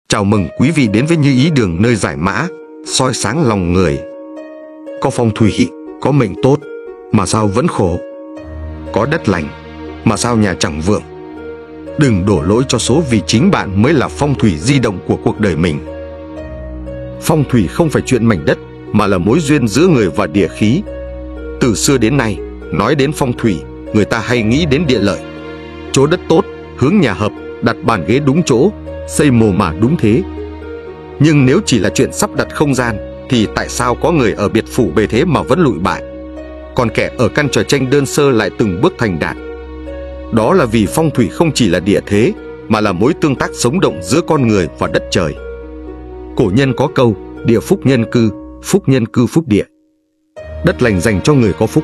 Chào mừng quý vị đến với Như Ý Đường, nơi giải mã, soi sáng lòng người. Có phong thủy, có mệnh tốt, mà sao vẫn khổ? Có đất lành, mà sao nhà chẳng vượng? Đừng đổ lỗi cho số, vì chính bạn mới là phong thủy di động của cuộc đời mình. Phong thủy không phải chuyện mảnh đất, mà là mối duyên giữa người và địa khí. Từ xưa đến nay, nói đến phong thủy, người ta hay nghĩ đến địa lợi. Chỗ đất tốt, hướng nhà hợp, đặt bàn ghế đúng chỗ, xây mồ mả đúng thế. Nhưng nếu chỉ là chuyện sắp đặt không gian, thì tại sao có người ở biệt phủ bề thế mà vẫn lụi bại, còn kẻ ở căn tròi tranh đơn sơ lại từng bước thành đạt? Đó là vì phong thủy không chỉ là địa thế, mà là mối tương tác sống động giữa con người và đất trời. Cổ nhân có câu, địa phúc nhân nhân cư phúc địa. Đất lành dành cho người có phúc.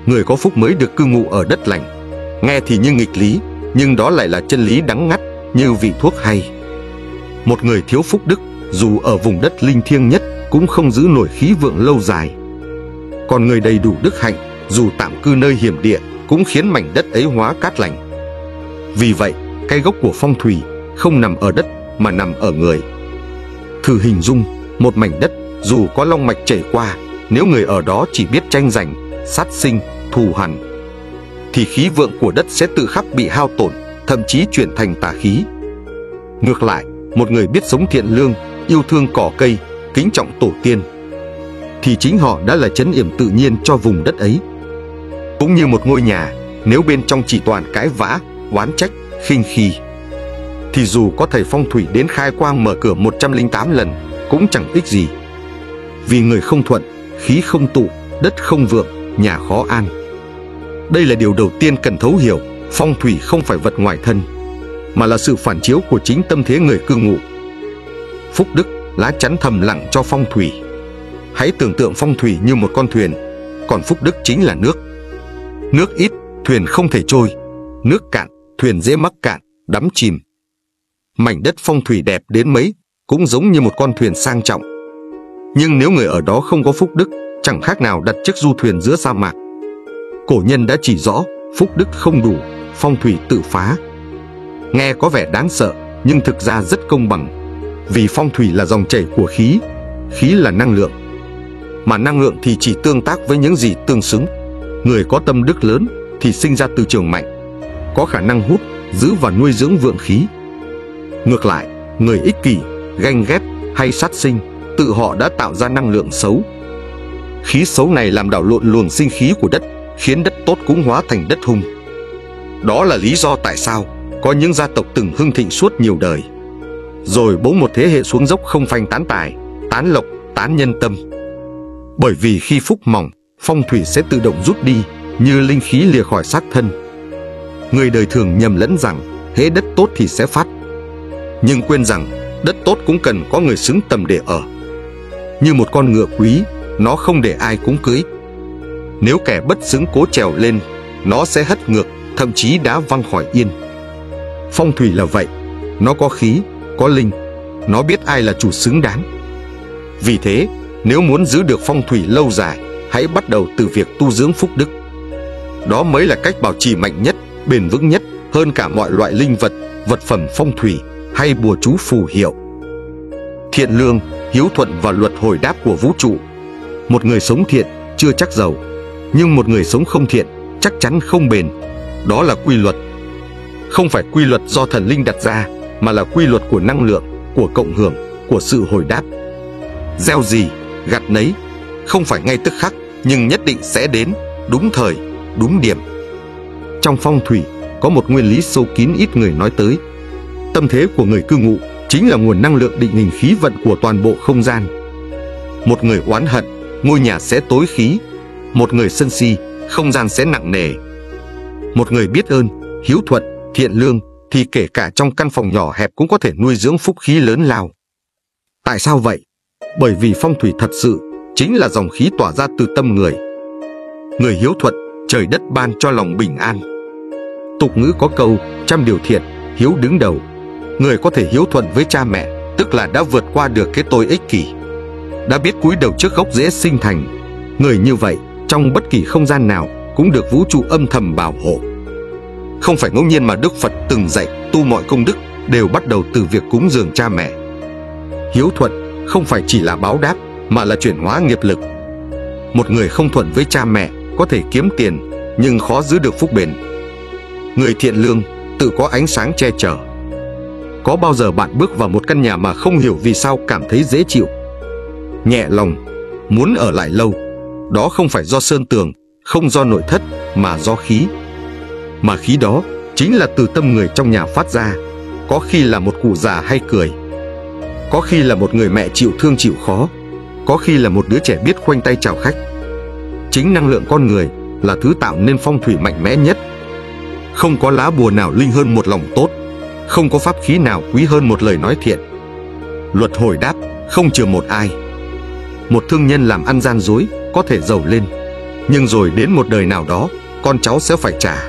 Người có phúc mới được cư ngụ ở đất lành. Nghe thì như nghịch lý, nhưng đó lại là chân lý đắng ngắt như vị thuốc hay. Một người thiếu phúc đức, dù ở vùng đất linh thiêng nhất, cũng không giữ nổi khí vượng lâu dài. Còn người đầy đủ đức hạnh, dù tạm cư nơi hiểm địa, cũng khiến mảnh đất ấy hóa cát lành. Vì vậy, cái gốc của phong thủy không nằm ở đất, mà nằm ở người. Thử hình dung một mảnh đất, dù có long mạch chảy qua, nếu người ở đó chỉ biết tranh giành, sát sinh, thù hằn, thì khí vượng của đất sẽ tự khắc bị hao tổn, thậm chí chuyển thành tà khí. Ngược lại, một người biết sống thiện lương, yêu thương cỏ cây, kính trọng tổ tiên, thì chính họ đã là trấn yểm tự nhiên cho vùng đất ấy. Cũng như một ngôi nhà, nếu bên trong chỉ toàn cãi vã, oán trách, khinh khi, thì dù có thầy phong thủy đến khai quang mở cửa 108 lần cũng chẳng ích gì. Vì người không thuận, khí không tụ, đất không vượng, nhà khó an. Đây là điều đầu tiên cần thấu hiểu. Phong thủy không phải vật ngoài thân, mà là sự phản chiếu của chính tâm thế người cư ngụ. Phúc đức, lá chắn thầm lặng cho phong thủy. Hãy tưởng tượng phong thủy như một con thuyền, còn phúc đức chính là nước. Nước ít, thuyền không thể trôi. Nước cạn, thuyền dễ mắc cạn, đắm chìm. Mảnh đất phong thủy đẹp đến mấy, cũng giống như một con thuyền sang trọng. Nhưng nếu người ở đó không có phúc đức, chẳng khác nào đặt chiếc du thuyền giữa sa mạc. Cổ nhân đã chỉ rõ, phúc đức không đủ, phong thủy tự phá. Nghe có vẻ đáng sợ, nhưng thực ra rất công bằng. Vì phong thủy là dòng chảy của khí, khí là năng lượng. Mà năng lượng thì chỉ tương tác với những gì tương xứng. Người có tâm đức lớn thì sinh ra từ trường mạnh, có khả năng hút, giữ và nuôi dưỡng vượng khí. Ngược lại, người ích kỷ, ganh ghét hay sát sinh, tự họ đã tạo ra năng lượng xấu. Khí xấu này làm đảo lộn luồng sinh khí của đất, khiến đất tốt cũng hóa thành đất hung. Đó là lý do tại sao có những gia tộc từng hưng thịnh suốt nhiều đời, rồi bỗng một thế hệ xuống dốc, không phanh tán tài, tán lộc, tán nhân tâm. Bởi vì khi phúc mỏng, phong thủy sẽ tự động rút đi, như linh khí lìa khỏi xác thân. Người đời thường nhầm lẫn rằng hễ đất tốt thì sẽ phát, nhưng quên rằng đất tốt cũng cần có người xứng tầm để ở. Như một con ngựa quý, nó không để ai cúng cưới. Nếu kẻ bất xứng cố trèo lên, nó sẽ hất ngược, thậm chí đá văng khỏi yên. Phong thủy là vậy, nó có khí, có linh, nó biết ai là chủ xứng đáng. Vì thế, nếu muốn giữ được phong thủy lâu dài, hãy bắt đầu từ việc tu dưỡng phúc đức. Đó mới là cách bảo trì mạnh nhất, bền vững nhất, hơn cả mọi loại linh vật, vật phẩm phong thủy hay bùa chú phù hiệu. Thiện lương, hiếu thuận và luật hồi đáp của vũ trụ. Một người sống thiện chưa chắc giàu, nhưng một người sống không thiện chắc chắn không bền. Đó là quy luật. Không phải quy luật do thần linh đặt ra, mà là quy luật của năng lượng, của cộng hưởng, của sự hồi đáp. Gieo gì, gặt nấy, không phải ngay tức khắc, nhưng nhất định sẽ đến, đúng thời, đúng điểm. Trong phong thủy, có một nguyên lý sâu kín ít người nói tới. Tâm thế của người cư ngụ chính là nguồn năng lượng định hình khí vận của toàn bộ không gian. Một người oán hận, ngôi nhà sẽ tối khí. Một người sân si, không gian sẽ nặng nề. Một người biết ơn, hiếu thuận, thiện lương, thì kể cả trong căn phòng nhỏ hẹp cũng có thể nuôi dưỡng phúc khí lớn lao. Tại sao vậy? Bởi vì phong thủy thật sự chính là dòng khí tỏa ra từ tâm người. Người hiếu thuận, trời đất ban cho lòng bình an. Tục ngữ có câu, trăm điều thiện, hiếu đứng đầu. Người có thể hiếu thuận với cha mẹ, tức là đã vượt qua được cái tôi ích kỷ, đã biết cúi đầu trước gốc rễ sinh thành. Người như vậy, trong bất kỳ không gian nào cũng được vũ trụ âm thầm bảo hộ. Không phải ngẫu nhiên mà Đức Phật từng dạy tu mọi công đức, đều bắt đầu từ việc cúng dường cha mẹ. Hiếu thuận không phải chỉ là báo đáp mà là chuyển hóa nghiệp lực. Một người không thuận với cha mẹ có thể kiếm tiền nhưng khó giữ được phúc bền. Người thiện lương tự có ánh sáng che chở. Có bao giờ bạn bước vào một căn nhà mà không hiểu vì sao cảm thấy dễ chịu, nhẹ lòng, muốn ở lại lâu? Đó không phải do sơn tường, không do nội thất, mà do khí. Mà khí đó chính là từ tâm người trong nhà phát ra. Có khi là một cụ già hay cười, có khi là một người mẹ chịu thương chịu khó, có khi là một đứa trẻ biết khoanh tay chào khách. Chính năng lượng con người là thứ tạo nên phong thủy mạnh mẽ nhất. Không có lá bùa nào linh hơn một lòng tốt, không có pháp khí nào quý hơn một lời nói thiện. Luật hồi đáp không chừa một ai. Một thương nhân làm ăn gian dối có thể giàu lên, nhưng rồi đến một đời nào đó con cháu sẽ phải trả.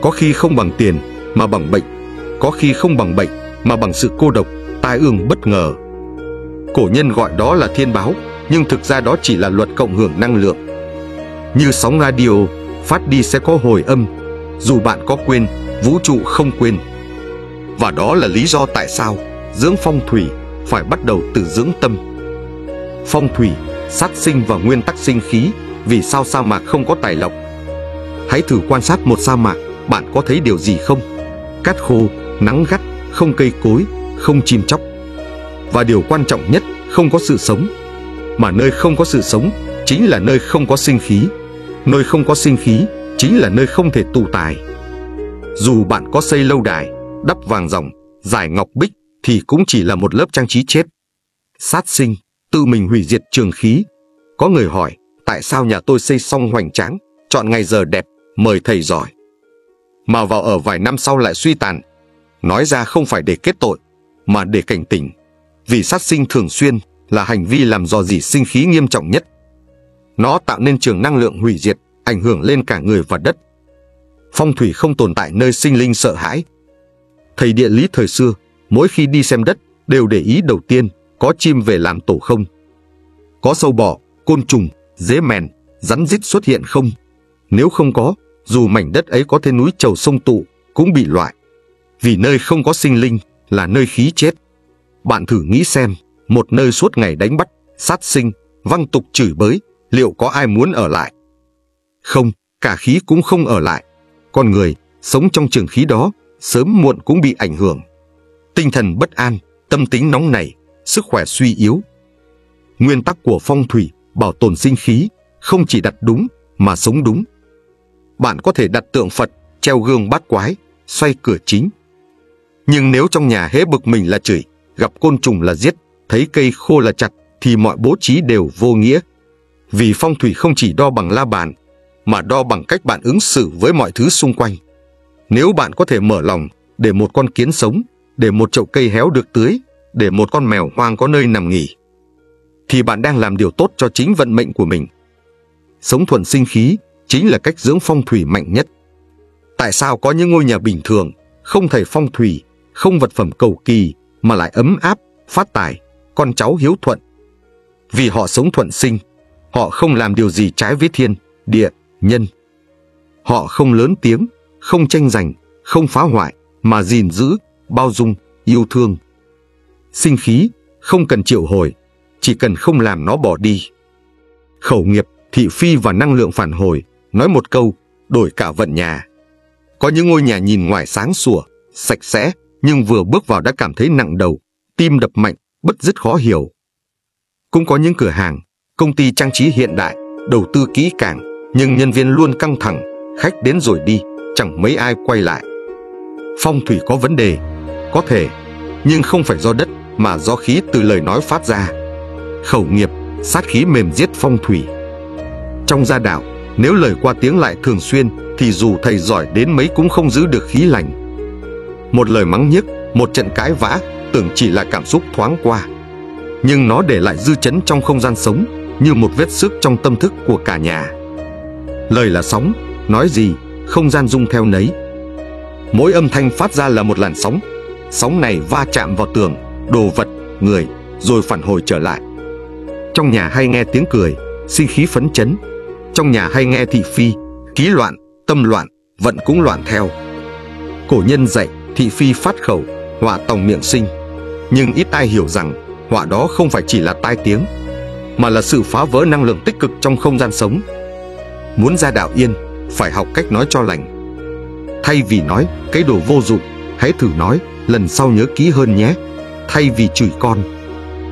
Có khi không bằng tiền mà bằng bệnh, có khi không bằng bệnh mà bằng sự cô độc, tai ương bất ngờ. Cổ nhân gọi đó là thiên báo, nhưng thực ra đó chỉ là luật cộng hưởng năng lượng. Như sóng radio, phát đi sẽ có hồi âm, dù bạn có quên, vũ trụ không quên. Và đó là lý do tại sao dưỡng phong thủy phải bắt đầu từ dưỡng tâm. Phong thủy, sát sinh và nguyên tắc sinh khí. Vì sao sa mạc không có tài lộc? Hãy thử quan sát một sa mạc, bạn có thấy điều gì không? Cát khô, nắng gắt, không cây cối, không chim chóc. Và điều quan trọng nhất, không có sự sống. Mà nơi không có sự sống chính là nơi không có sinh khí. Nơi không có sinh khí chính là nơi không thể tụ tài. Dù bạn có xây lâu đài, đắp vàng ròng, giải ngọc bích thì cũng chỉ là một lớp trang trí chết. Sát sinh, tự mình hủy diệt trường khí. Có người hỏi, tại sao nhà tôi xây xong hoành tráng, chọn ngày giờ đẹp, mời thầy giỏi, mà vào ở vài năm sau lại suy tàn? Nói ra không phải để kết tội, mà để cảnh tỉnh. Vì sát sinh thường xuyên là hành vi làm rò rỉ sinh khí nghiêm trọng nhất. Nó tạo nên trường năng lượng hủy diệt, ảnh hưởng lên cả người và đất. Phong thủy không tồn tại nơi sinh linh sợ hãi. Thầy địa lý thời xưa, mỗi khi đi xem đất, đều để ý đầu tiên, có chim về làm tổ không? Có sâu bọ, côn trùng, dế mèn, rắn rít xuất hiện không? Nếu không có, dù mảnh đất ấy có thêm núi chầu sông tụ, cũng bị loại. Vì nơi không có sinh linh là nơi khí chết. Bạn thử nghĩ xem, một nơi suốt ngày đánh bắt, sát sinh, văng tục chửi bới, liệu có ai muốn ở lại? Không, cả khí cũng không ở lại. Con người sống trong trường khí đó, sớm muộn cũng bị ảnh hưởng. Tinh thần bất an, tâm tính nóng nảy, sức khỏe suy yếu. Nguyên tắc của phong thủy bảo tồn sinh khí, không chỉ đặt đúng mà sống đúng. Bạn có thể đặt tượng Phật, treo gương bát quái, xoay cửa chính. Nhưng nếu trong nhà hễ bực mình là chửi, gặp côn trùng là giết, thấy cây khô là chặt, thì mọi bố trí đều vô nghĩa. Vì phong thủy không chỉ đo bằng la bàn, mà đo bằng cách bạn ứng xử với mọi thứ xung quanh. Nếu bạn có thể mở lòng để một con kiến sống, để một chậu cây héo được tưới, để một con mèo hoang có nơi nằm nghỉ, thì bạn đang làm điều tốt cho chính vận mệnh của mình. Sống thuận sinh khí chính là cách dưỡng phong thủy mạnh nhất. Tại sao có những ngôi nhà bình thường, không thầy phong thủy, không vật phẩm cầu kỳ, mà lại ấm áp, phát tài, con cháu hiếu thuận? Vì họ sống thuận sinh, họ không làm điều gì trái với thiên, địa, nhân. Họ không lớn tiếng, không tranh giành, không phá hoại, mà gìn giữ, bao dung, yêu thương. Sinh khí không cần triệu hồi, chỉ cần không làm nó bỏ đi. Khẩu nghiệp, thị phi và năng lượng phản hồi, nói một câu, đổi cả vận nhà. Có những ngôi nhà nhìn ngoài sáng sủa, sạch sẽ, nhưng vừa bước vào đã cảm thấy nặng đầu, tim đập mạnh, bứt rứt khó hiểu. Cũng có những cửa hàng, công ty trang trí hiện đại, đầu tư kỹ càng, nhưng nhân viên luôn căng thẳng, khách đến rồi đi, chẳng mấy ai quay lại. Phong thủy có vấn đề, có thể, nhưng không phải do đất, mà do khí từ lời nói phát ra. Khẩu nghiệp, sát khí mềm giết phong thủy. Trong gia đạo, nếu lời qua tiếng lại thường xuyên, thì dù thầy giỏi đến mấy cũng không giữ được khí lành. Một lời mắng nhiếc, một trận cãi vã, tưởng chỉ là cảm xúc thoáng qua, nhưng nó để lại dư chấn trong không gian sống, như một vết xước trong tâm thức của cả nhà. Lời là sóng, nói gì, không gian rung theo nấy. Mỗi âm thanh phát ra là một làn sóng. Sóng này va chạm vào tường, đồ vật, người, rồi phản hồi trở lại. Trong nhà hay nghe tiếng cười, sinh khí phấn chấn. Trong nhà hay nghe thị phi, khí loạn, tâm loạn, vận cũng loạn theo. Cổ nhân dạy, thị phi phát khẩu, họa tòng miệng sinh. Nhưng ít ai hiểu rằng họa đó không phải chỉ là tai tiếng, mà là sự phá vỡ năng lượng tích cực trong không gian sống. Muốn gia đạo yên, phải học cách nói cho lành. Thay vì nói cái đồ vô dụng, hãy thử nói lần sau nhớ kỹ hơn nhé. Thay vì chửi con,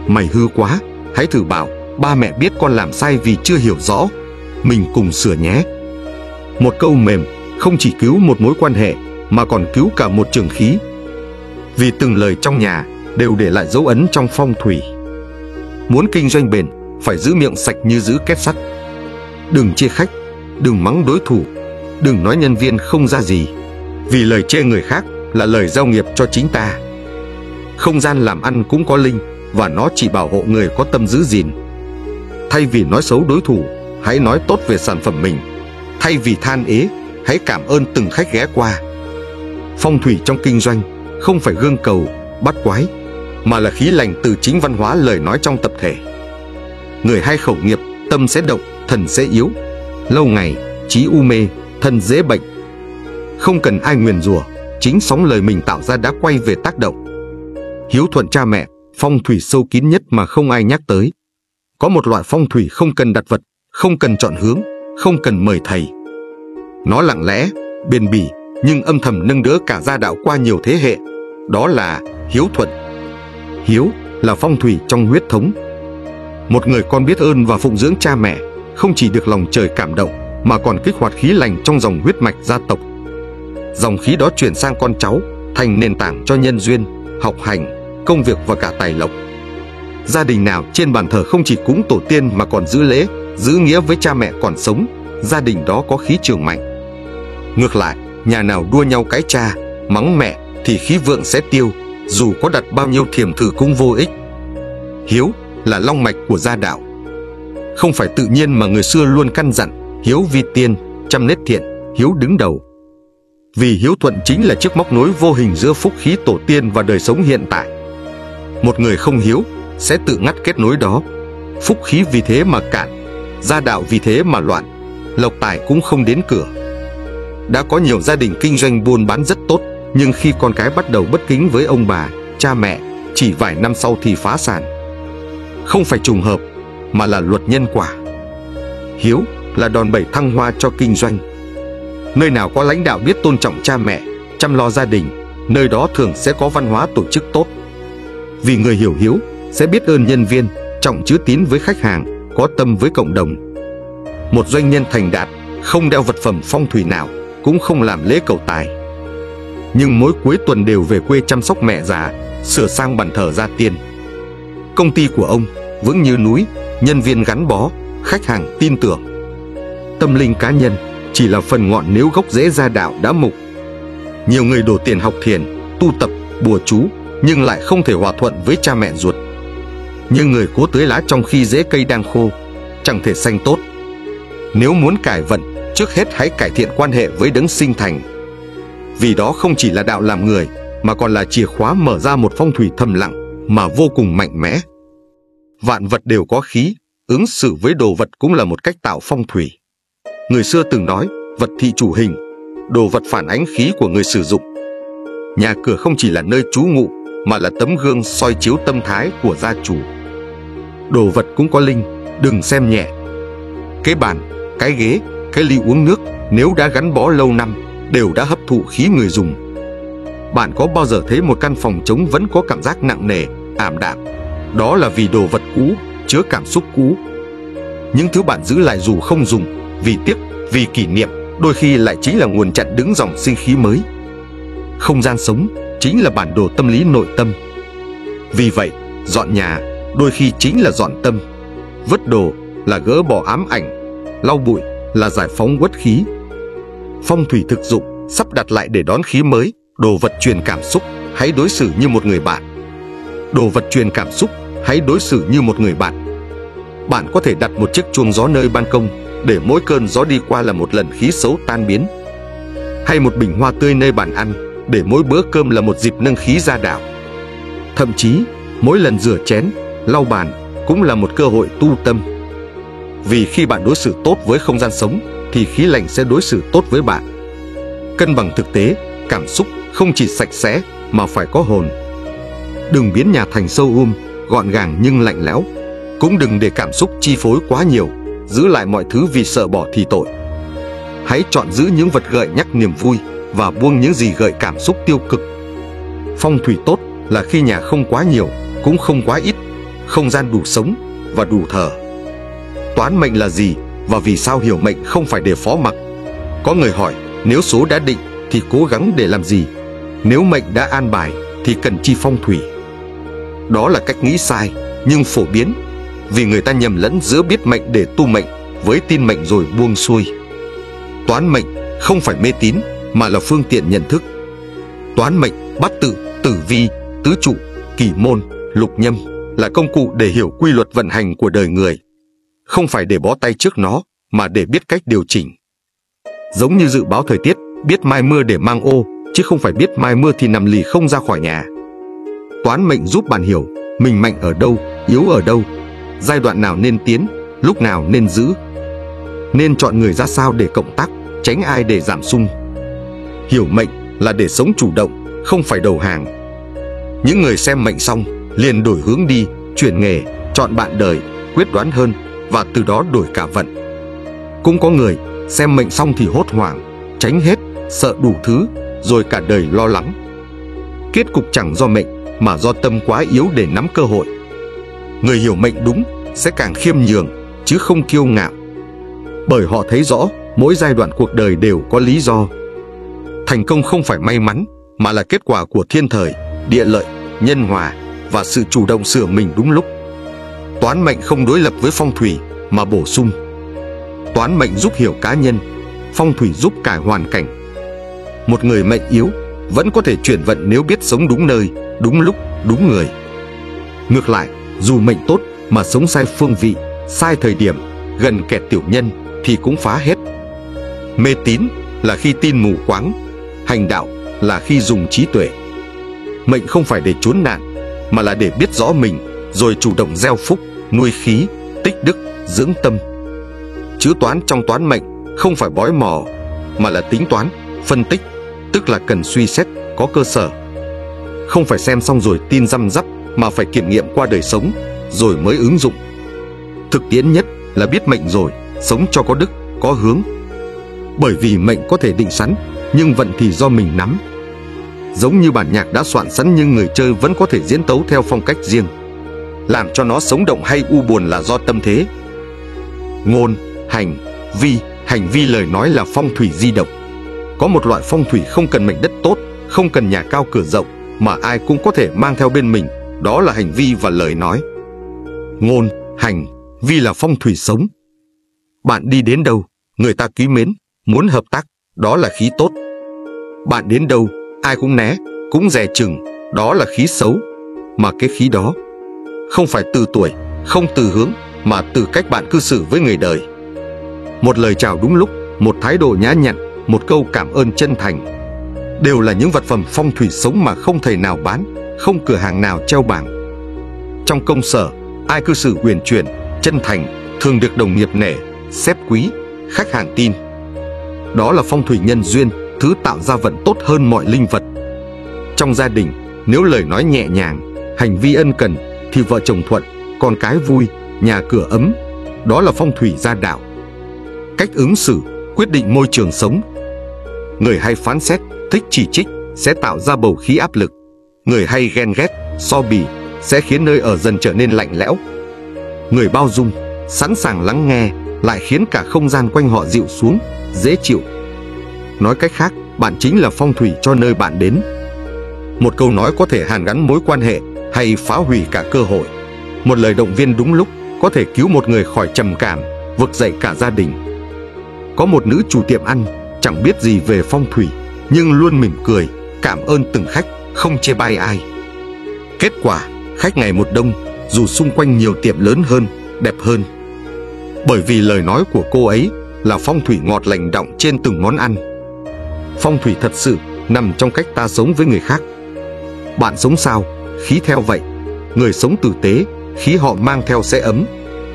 mày hư quá, hãy thử bảo ba mẹ biết con làm sai vì chưa hiểu rõ, mình cùng sửa nhé. Một câu mềm không chỉ cứu một mối quan hệ mà còn cứu cả một trường khí. Vì từng lời trong nhà đều để lại dấu ấn trong phong thủy. Muốn kinh doanh bền, phải giữ miệng sạch như giữ két sắt. Đừng chê khách, đừng mắng đối thủ, đừng nói nhân viên không ra gì, vì lời chê người khác là lời giao nghiệp cho chính ta. Không gian làm ăn cũng có linh, và nó chỉ bảo hộ người có tâm giữ gìn. Thay vì nói xấu đối thủ, hãy nói tốt về sản phẩm mình. Thay vì than ế, hãy cảm ơn từng khách ghé qua. Phong thủy trong kinh doanh không phải gương cầu, bắt quái, mà là khí lành từ chính văn hóa lời nói trong tập thể. Người hay khẩu nghiệp, tâm sẽ động, thần sẽ yếu. Lâu ngày, trí u mê, thân dễ bệnh. Không cần ai nguyền rủa, chính sóng lời mình tạo ra đã quay về tác động. Hiếu thuận cha mẹ, phong thủy sâu kín nhất mà không ai nhắc tới. Có một loại phong thủy không cần đặt vật, không cần chọn hướng, không cần mời thầy. Nó lặng lẽ, bền bỉ, nhưng âm thầm nâng đỡ cả gia đạo qua nhiều thế hệ. Đó là hiếu thuận. Hiếu là phong thủy trong huyết thống. Một người con biết ơn và phụng dưỡng cha mẹ không chỉ được lòng trời cảm động, mà còn kích hoạt khí lành trong dòng huyết mạch gia tộc. Dòng khí đó chuyển sang con cháu, thành nền tảng cho nhân duyên, học hành, công việc và cả tài lộc. Gia đình nào trên bàn thờ không chỉ cúng tổ tiên mà còn giữ lễ, giữ nghĩa với cha mẹ còn sống, gia đình đó có khí trường mạnh. Ngược lại, nhà nào đua nhau cãi cha, mắng mẹ thì khí vượng sẽ tiêu, dù có đặt bao nhiêu thiềm thử cũng vô ích. Hiếu là long mạch của gia đạo. Không phải tự nhiên mà người xưa luôn căn dặn hiếu vi tiên, trăm nết thiện, hiếu đứng đầu. Vì hiếu thuận chính là chiếc móc nối vô hình giữa phúc khí tổ tiên và đời sống hiện tại. Một người không hiếu sẽ tự ngắt kết nối đó. Phúc khí vì thế mà cạn, gia đạo vì thế mà loạn, lộc tài cũng không đến cửa. Đã có nhiều gia đình kinh doanh buôn bán rất tốt, nhưng khi con cái bắt đầu bất kính với ông bà, cha mẹ, chỉ vài năm sau thì phá sản. Không phải trùng hợp, mà là luật nhân quả. Hiếu là đòn bẩy thăng hoa cho kinh doanh. Nơi nào có lãnh đạo biết tôn trọng cha mẹ, chăm lo gia đình, nơi đó thường sẽ có văn hóa tổ chức tốt. Vì người hiểu hiếu sẽ biết ơn nhân viên, trọng chữ tín với khách hàng, có tâm với cộng đồng. Một doanh nhân thành đạt không đeo vật phẩm phong thủy nào, cũng không làm lễ cầu tài, nhưng mỗi cuối tuần đều về quê chăm sóc mẹ già, sửa sang bàn thờ gia tiên. Công ty của ông vững như núi, nhân viên gắn bó, khách hàng tin tưởng. Tâm linh cá nhân chỉ là phần ngọn nếu gốc rễ gia đạo đã mục. Nhiều người đổ tiền học thiền, tu tập, bùa chú, nhưng lại không thể hòa thuận với cha mẹ ruột. Như người cố tưới lá trong khi rễ cây đang khô, chẳng thể xanh tốt. Nếu muốn cải vận, trước hết hãy cải thiện quan hệ với đấng sinh thành. Vì đó không chỉ là đạo làm người, mà còn là chìa khóa mở ra một phong thủy thầm lặng mà vô cùng mạnh mẽ. Vạn vật đều có khí, ứng xử với đồ vật cũng là một cách tạo phong thủy. Người xưa từng nói, vật thị chủ hình, đồ vật phản ánh khí của người sử dụng. Nhà cửa không chỉ là nơi trú ngụ, mà là tấm gương soi chiếu tâm thái của gia chủ. Đồ vật cũng có linh, đừng xem nhẹ. Cái bàn, cái ghế, cái ly uống nước, nếu đã gắn bó lâu năm, đều đã hấp thụ khí người dùng. Bạn có bao giờ thấy một căn phòng trống vẫn có cảm giác nặng nề, ảm đạm? Đó là vì đồ vật cũ, chứa cảm xúc cũ. Những thứ bạn giữ lại dù không dùng, vì tiếc, vì kỷ niệm, đôi khi lại chính là nguồn chặn đứng dòng sinh khí mới. Không gian sống chính là bản đồ tâm lý nội tâm. Vì vậy, dọn nhà đôi khi chính là dọn tâm. Vứt đồ là gỡ bỏ ám ảnh, lau bụi là giải phóng uất khí. Phong thủy thực dụng sắp đặt lại để đón khí mới. Đồ vật truyền cảm xúc, hãy đối xử như một người bạn. Đồ vật truyền cảm xúc, hãy đối xử như một người bạn. Bạn có thể đặt một chiếc chuông gió nơi ban công, để mỗi cơn gió đi qua là một lần khí xấu tan biến. Hay một bình hoa tươi nơi bàn ăn, để mỗi bữa cơm là một dịp nâng khí gia đạo. Thậm chí, mỗi lần rửa chén, lau bàn cũng là một cơ hội tu tâm. Vì khi bạn đối xử tốt với không gian sống, thì khí lành sẽ đối xử tốt với bạn. Cân bằng thực tế, cảm xúc không chỉ sạch sẽ mà phải có hồn. Đừng biến nhà thành showroom, gọn gàng nhưng lạnh lẽo. Cũng đừng để cảm xúc chi phối quá nhiều, giữ lại mọi thứ vì sợ bỏ thì tội. Hãy chọn giữ những vật gợi nhắc niềm vui và buông những gì gợi cảm xúc tiêu cực. Phong thủy tốt là khi nhà không quá nhiều, cũng không quá ít, không gian đủ sống và đủ thở. Toán mệnh là gì và vì sao hiểu mệnh không phải để phó mặc? Có người hỏi, nếu số đã định thì cố gắng để làm gì? Nếu mệnh đã an bài thì cần chi phong thủy? Đó là cách nghĩ sai nhưng phổ biến, vì người ta nhầm lẫn giữa biết mệnh để tu mệnh với tin mệnh rồi buông xuôi. Toán mệnh không phải mê tín mà là phương tiện nhận thức. Toán mệnh, bát tự, tử vi, tứ trụ, kỳ môn, lục nhâm là công cụ để hiểu quy luật vận hành của đời người. Không phải để bó tay trước nó, mà để biết cách điều chỉnh. Giống như dự báo thời tiết, biết mai mưa để mang ô, chứ không phải biết mai mưa thì nằm lì không ra khỏi nhà. Toán mệnh giúp bạn hiểu mình mạnh ở đâu, yếu ở đâu, giai đoạn nào nên tiến, lúc nào nên giữ, nên chọn người ra sao để cộng tác, tránh ai để giảm xung. Hiểu mệnh là để sống chủ động, không phải đầu hàng. Những người xem mệnh xong liền đổi hướng đi, chuyển nghề, chọn bạn đời, quyết đoán hơn và từ đó đổi cả vận. Cũng có người xem mệnh xong thì hốt hoảng, tránh hết, sợ đủ thứ, rồi cả đời lo lắng. Kết cục chẳng do mệnh mà do tâm quá yếu để nắm cơ hội. Người hiểu mệnh đúng sẽ càng khiêm nhường chứ không kiêu ngạo, bởi họ thấy rõ mỗi giai đoạn cuộc đời đều có lý do. Thành công không phải may mắn mà là kết quả của thiên thời, địa lợi, nhân hòa và sự chủ động sửa mình đúng lúc. Toán mệnh không đối lập với phong thủy mà bổ sung. Toán mệnh giúp hiểu cá nhân, phong thủy giúp cải hoàn cảnh. Một người mệnh yếu vẫn có thể chuyển vận nếu biết sống đúng nơi, đúng lúc, đúng người. Ngược lại, dù mệnh tốt mà sống sai phương vị, sai thời điểm, gần kẹt tiểu nhân thì cũng phá hết. Mê tín là khi tin mù quáng, hành đạo là khi dùng trí tuệ. Mệnh không phải để trốn nạn mà là để biết rõ mình, rồi chủ động gieo phúc, nuôi khí, tích đức, dưỡng tâm. Chữ toán trong toán mệnh không phải bói mò mà là tính toán, phân tích, tức là cần suy xét, có cơ sở. Không phải xem xong rồi tin răm rắp mà phải kiểm nghiệm qua đời sống rồi mới ứng dụng. Thực tiễn nhất là biết mệnh rồi, sống cho có đức, có hướng. Bởi vì mệnh có thể định sẵn, nhưng vận thì do mình nắm. Giống như bản nhạc đã soạn sẵn nhưng người chơi vẫn có thể diễn tấu theo phong cách riêng. Làm cho nó sống động hay u buồn là do tâm thế. Ngôn, hành, vi. Hành vi lời nói là phong thủy di động. Có một loại phong thủy không cần mệnh đất tốt, không cần nhà cao cửa rộng, mà ai cũng có thể mang theo bên mình, đó là hành vi và lời nói. Ngôn, hành, vi là phong thủy sống. Bạn đi đến đâu, người ta quý mến, muốn hợp tác, đó là khí tốt. Bạn đến đâu, ai cũng né, cũng dè chừng, đó là khí xấu. Mà cái khí đó không phải từ tuổi, không từ hướng, mà từ cách bạn cư xử với người đời. Một lời chào đúng lúc, một thái độ nhã nhặn, một câu cảm ơn chân thành, đều là những vật phẩm phong thủy sống mà không thể nào bán, không cửa hàng nào treo bảng. Trong công sở, ai cư xử uyển chuyển, chân thành, thường được đồng nghiệp nể, sếp quý, khách hàng tin. Đó là phong thủy nhân duyên, thứ tạo ra vận tốt hơn mọi linh vật. Trong gia đình, nếu lời nói nhẹ nhàng, hành vi ân cần, thì vợ chồng thuận, con cái vui, nhà cửa ấm. Đó là phong thủy gia đạo. Cách ứng xử quyết định môi trường sống. Người hay phán xét, thích chỉ trích sẽ tạo ra bầu khí áp lực. Người hay ghen ghét, so bì sẽ khiến nơi ở dần trở nên lạnh lẽo. Người bao dung, sẵn sàng lắng nghe lại khiến cả không gian quanh họ dịu xuống, dễ chịu. Nói cách khác, bạn chính là phong thủy cho nơi bạn đến. Một câu nói có thể hàn gắn mối quan hệ hay phá hủy cả cơ hội. Một lời động viên đúng lúc có thể cứu một người khỏi trầm cảm, vực dậy cả gia đình. Có một nữ chủ tiệm ăn chẳng biết gì về phong thủy, nhưng luôn mỉm cười, cảm ơn từng khách, không chê bai ai. Kết quả, khách ngày một đông, dù xung quanh nhiều tiệm lớn hơn, đẹp hơn. Bởi vì lời nói của cô ấy là phong thủy ngọt lành đọng trên từng món ăn. Phong thủy thật sự nằm trong cách ta sống với người khác. Bạn sống sao, khí theo vậy. Người sống tử tế, khí họ mang theo sẽ ấm.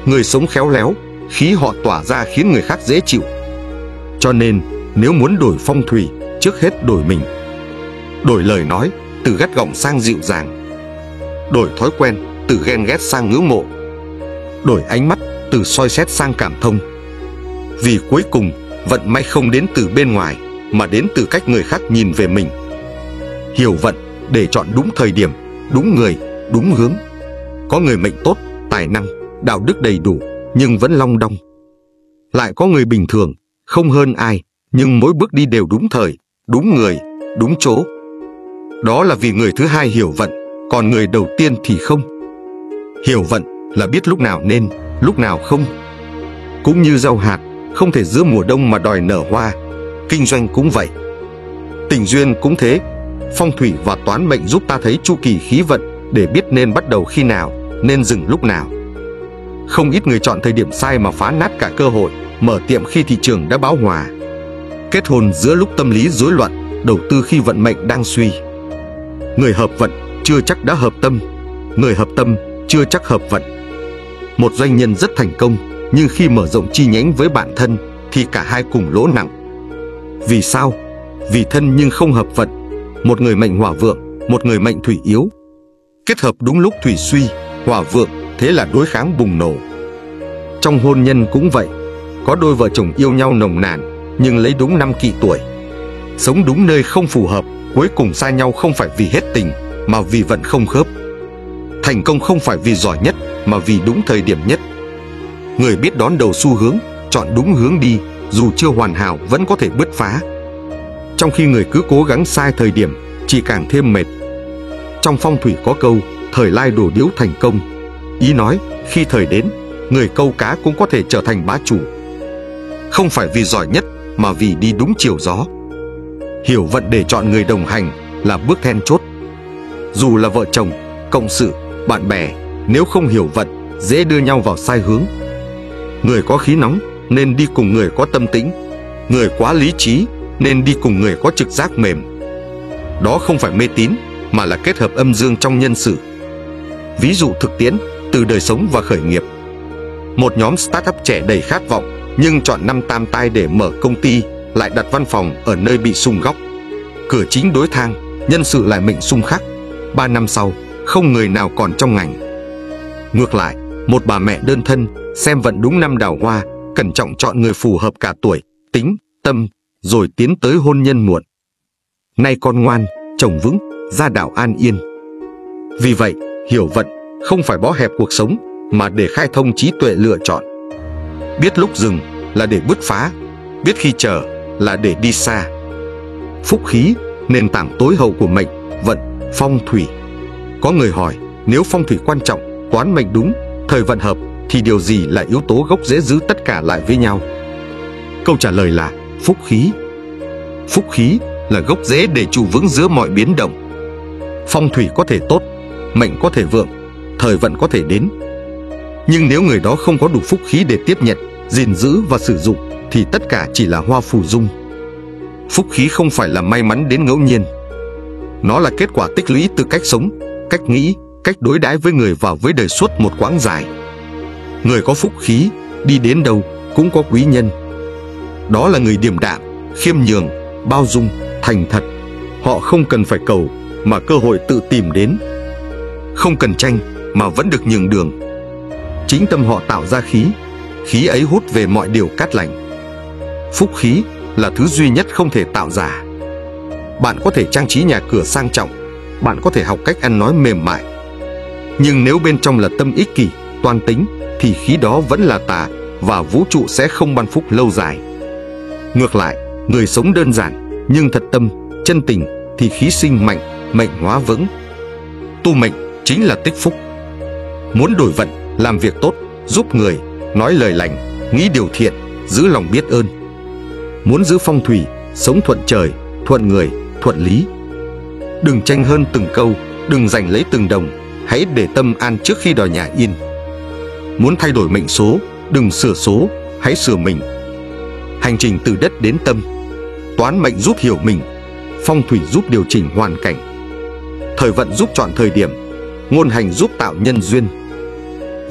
Người sống khéo léo, khí họ tỏa ra khiến người khác dễ chịu. Cho nên, nếu muốn đổi phong thủy, trước hết đổi mình. Đổi lời nói, từ gắt gỏng sang dịu dàng, đổi thói quen từ ghen ghét sang ngưỡng mộ, đổi ánh mắt từ soi xét sang cảm thông. Vì cuối cùng, vận may không đến từ bên ngoài mà đến từ cách người khác nhìn về mình. Hiểu vận để chọn đúng thời điểm, đúng người, đúng hướng. Có người mệnh tốt, tài năng, đạo đức đầy đủ nhưng vẫn long đong. Lại có người bình thường, không hơn ai, nhưng mỗi bước đi đều đúng thời, đúng người, đúng chỗ. Đó là vì người thứ hai hiểu vận, còn người đầu tiên thì không. Hiểu vận là biết lúc nào nên, lúc nào không. Cũng như rau hạt, không thể giữa mùa đông mà đòi nở hoa. Kinh doanh cũng vậy. Tình duyên cũng thế. Phong thủy và toán mệnh giúp ta thấy chu kỳ khí vận để biết nên bắt đầu khi nào, nên dừng lúc nào. Không ít người chọn thời điểm sai mà phá nát cả cơ hội, mở tiệm khi thị trường đã bão hòa, kết hôn giữa lúc tâm lý rối loạn, đầu tư khi vận mệnh đang suy. Người hợp vận chưa chắc đã hợp tâm, người hợp tâm chưa chắc hợp vận. Một doanh nhân rất thành công, nhưng khi mở rộng chi nhánh với bạn thân thì cả hai cùng lỗ nặng. Vì sao? Vì thân nhưng không hợp vận. Một người mệnh hỏa vượng, một người mệnh thủy yếu. Kết hợp đúng lúc thủy suy, hỏa vượng, thế là đối kháng bùng nổ. Trong hôn nhân cũng vậy. Có đôi vợ chồng yêu nhau nồng nàn nhưng lấy đúng năm kỵ tuổi, sống đúng nơi không phù hợp, cuối cùng xa nhau không phải vì hết tình mà vì vận không khớp. Thành công không phải vì giỏi nhất mà vì đúng thời điểm nhất. Người biết đón đầu xu hướng, chọn đúng hướng đi, dù chưa hoàn hảo vẫn có thể bứt phá. Trong khi người cứ cố gắng sai thời điểm, chỉ càng thêm mệt. Trong phong thủy có câu, thời lai đổ điếu thành công. Ý nói, khi thời đến, người câu cá cũng có thể trở thành bá chủ. Không phải vì giỏi nhất mà vì đi đúng chiều gió. Hiểu vận để chọn người đồng hành là bước then chốt. Dù là vợ chồng, cộng sự, bạn bè, nếu không hiểu vận, dễ đưa nhau vào sai hướng. Người có khí nóng nên đi cùng người có tâm tĩnh. Người quá lý trí nên đi cùng người có trực giác mềm. Đó không phải mê tín mà là kết hợp âm dương trong nhân sự. Ví dụ thực tiễn từ đời sống và khởi nghiệp. Một nhóm startup trẻ đầy khát vọng nhưng chọn năm tam tai để mở công ty, lại đặt văn phòng ở nơi bị xung góc. Cửa chính đối thang, nhân sự lại mệnh xung khắc. 3 năm sau, không người nào còn trong ngành. Ngược lại, một bà mẹ đơn thân, xem vận đúng năm đào hoa, cẩn trọng chọn người phù hợp cả tuổi, tính, tâm, rồi tiến tới hôn nhân muộn. Nay con ngoan, chồng vững, gia đạo an yên. Vì vậy, hiểu vận không phải bó hẹp cuộc sống, mà để khai thông trí tuệ lựa chọn. Biết lúc dừng là để bứt phá, biết khi chờ là để đi xa. Phúc khí, nền tảng tối hậu của mệnh, vận, phong thủy. Có người hỏi, nếu phong thủy quan trọng, toán mệnh đúng, thời vận hợp, thì điều gì là yếu tố gốc rễ giữ tất cả lại với nhau? Câu trả lời là phúc khí. Phúc khí là gốc rễ để trụ vững giữa mọi biến động. Phong thủy có thể tốt, mệnh có thể vượng, thời vận có thể đến. Nhưng nếu người đó không có đủ phúc khí để tiếp nhận, gìn giữ và sử dụng, thì tất cả chỉ là hoa phù dung. Phúc khí không phải là may mắn đến ngẫu nhiên. Nó là kết quả tích lũy từ cách sống, cách nghĩ, cách đối đãi với người và với đời suốt một quãng dài. Người có phúc khí, đi đến đâu cũng có quý nhân. Đó là người điềm đạm, khiêm nhường, bao dung, thành thật. Họ không cần phải cầu, mà cơ hội tự tìm đến. Không cần tranh, mà vẫn được nhường đường. Chính tâm họ tạo ra khí, khí ấy hút về mọi điều cát lành. Phúc khí là thứ duy nhất không thể tạo giả. Bạn có thể trang trí nhà cửa sang trọng, bạn có thể học cách ăn nói mềm mại, nhưng nếu bên trong là tâm ích kỷ, toan tính, thì khí đó vẫn là tà, và vũ trụ sẽ không ban phúc lâu dài. Ngược lại, người sống đơn giản nhưng thật tâm, chân tình thì khí sinh mạnh, mệnh hóa vững. Tu mệnh chính là tích phúc. Muốn đổi vận, làm việc tốt, giúp người, nói lời lành, nghĩ điều thiện, giữ lòng biết ơn. Muốn giữ phong thủy, sống thuận trời, thuận người, thuận lý. Đừng tranh hơn từng câu, đừng giành lấy từng đồng, hãy để tâm an trước khi đòi nhà yên. Muốn thay đổi mệnh số, đừng sửa số, hãy sửa mình. Hành trình từ đất đến tâm. Toán mệnh giúp hiểu mình, phong thủy giúp điều chỉnh hoàn cảnh. Thời vận giúp chọn thời điểm, ngôn hành giúp tạo nhân duyên.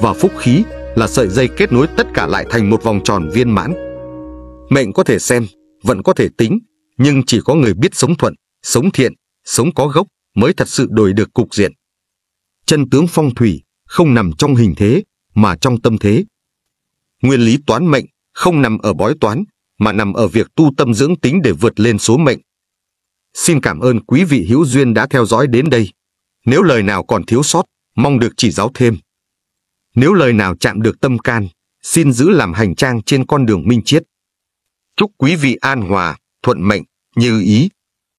Và phúc khí là sợi dây kết nối tất cả lại thành một vòng tròn viên mãn. Mệnh có thể xem, vận có thể tính, nhưng chỉ có người biết sống thuận, sống thiện, sống có gốc, mới thật sự đổi được cục diện. Chân tướng phong thủy không nằm trong hình thế, mà trong tâm thế. Nguyên lý toán mệnh không nằm ở bói toán, mà nằm ở việc tu tâm dưỡng tính để vượt lên số mệnh. Xin cảm ơn quý vị hữu duyên đã theo dõi đến đây. Nếu lời nào còn thiếu sót, mong được chỉ giáo thêm. Nếu lời nào chạm được tâm can, xin giữ làm hành trang trên con đường minh triết. Chúc quý vị an hòa, thuận mệnh, như ý.